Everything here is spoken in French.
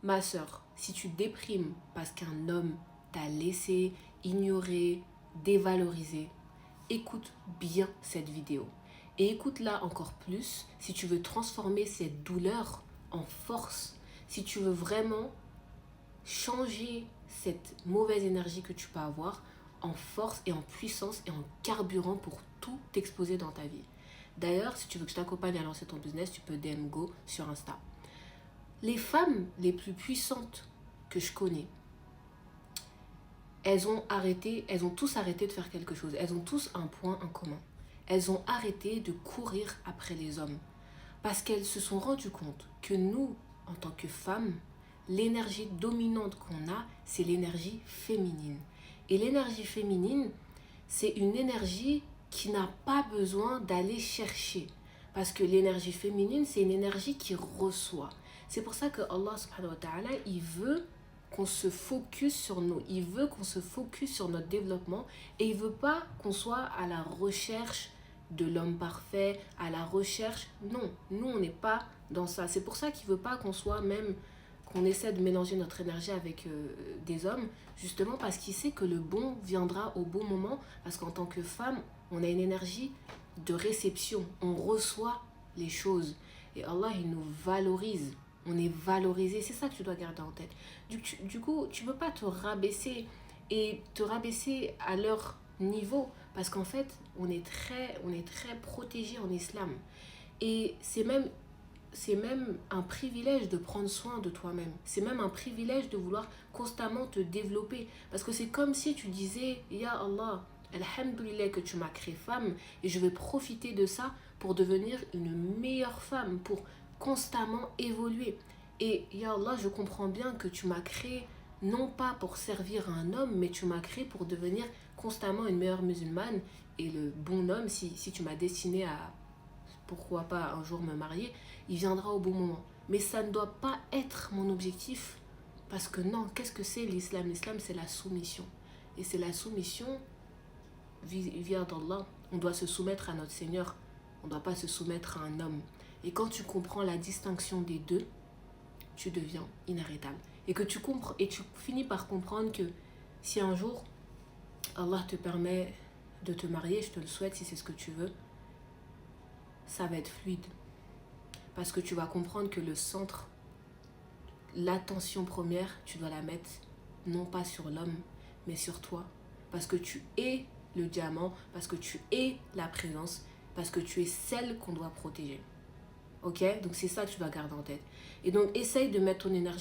Ma sœur, si tu déprimes parce qu'un homme t'a laissé, ignoré, dévalorisé, écoute bien cette vidéo. Et écoute-la encore plus si tu veux transformer cette douleur en force, si tu veux vraiment changer cette mauvaise énergie que tu peux avoir en force et en puissance et en carburant pour tout exposer dans ta vie. D'ailleurs, si tu veux que je t'accompagne à lancer ton business, tu peux DM Go sur Insta. Les femmes les plus puissantes que je connais, elles ont tous arrêté de faire quelque chose. Elles ont tous un point en commun. Elles ont arrêté de courir après les hommes. Parce qu'elles se sont rendues compte que nous, en tant que femmes, l'énergie dominante qu'on a, c'est l'énergie féminine. Et l'énergie féminine, c'est une énergie qui n'a pas besoin d'aller chercher. Parce que l'énergie féminine, c'est une énergie qui reçoit. C'est pour ça que Allah subhanahu wa ta'ala, il veut qu'on se focus sur nous. Il veut qu'on se focus sur notre développement et il veut pas qu'on soit à la recherche de l'homme parfait, à la recherche. Non, nous on n'est pas dans ça. C'est pour ça qu'il veut pas qu'on soit même, qu'on essaie de mélanger notre énergie avec des hommes, justement parce qu'il sait que le bon viendra au bon moment, parce qu'en tant que femme, on a une énergie de réception, on reçoit les choses. Et Allah, il nous valorise. On est valorisé, c'est ça que tu dois garder en tête. Du coup, tu ne peux pas te rabaisser et te rabaisser à leur niveau, parce qu'en fait, on est très protégé en islam. Et c'est même un privilège de prendre soin de toi-même. C'est même un privilège de vouloir constamment te développer. Parce que c'est comme si tu disais, Ya Allah, Alhamdulillah que tu m'as créé femme et je vais profiter de ça pour devenir une meilleure femme, pour constamment évoluer. Et Ya Allah, je comprends bien que tu m'as créé non pas pour servir un homme, mais tu m'as créé pour devenir constamment une meilleure musulmane et le bon homme, si tu m'as destiné à, pourquoi pas un jour me marier, il viendra au bon moment. Mais ça ne doit pas être mon objectif. Parce que non, qu'est-ce que c'est l'islam? L'islam, c'est la soumission. Et c'est la soumission via d'Allah. On doit se soumettre à notre Seigneur. On ne doit pas se soumettre à un homme. Et quand tu comprends la distinction des deux, tu deviens inarrêtable. Et que tu comprends, et tu finis par comprendre que si un jour Allah te permet de te marier, je te le souhaite si c'est ce que tu veux, ça va être fluide. Parce que tu vas comprendre que le centre, l'attention première, tu dois la mettre non pas sur l'homme, mais sur toi. Parce que tu es le diamant, parce que tu es la présence, parce que tu es celle qu'on doit protéger. Ok? Donc c'est ça que tu vas garder en tête. Et donc essaye de mettre ton énergie